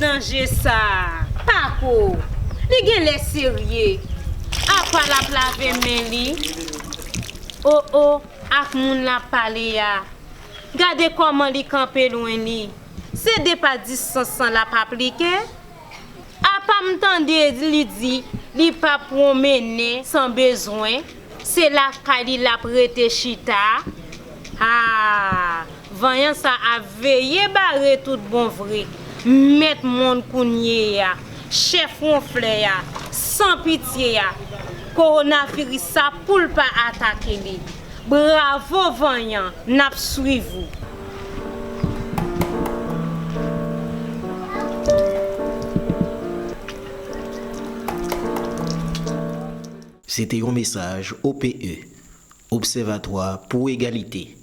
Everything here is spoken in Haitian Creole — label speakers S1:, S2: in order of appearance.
S1: danger ça. Pas quoi. Li gen les sérieux. Après la plave men li. Oh, ak moun la pale ya. Gade comment li camper loin li. C'est de pas 10 la pa aplike. A pa m'tande li di, li pa promene sans besoin. C'est la kali la prete chita. Ah, voyant ça a veillé barre tout bon vrai. Met mon kounye ya, chef ronfle ya, sans pitié ya. Coronavirus ça pour pas attaquer li. Bravo voyant, n'a suivi vous.
S2: C'était un message OPE, Observatoire pour égalité.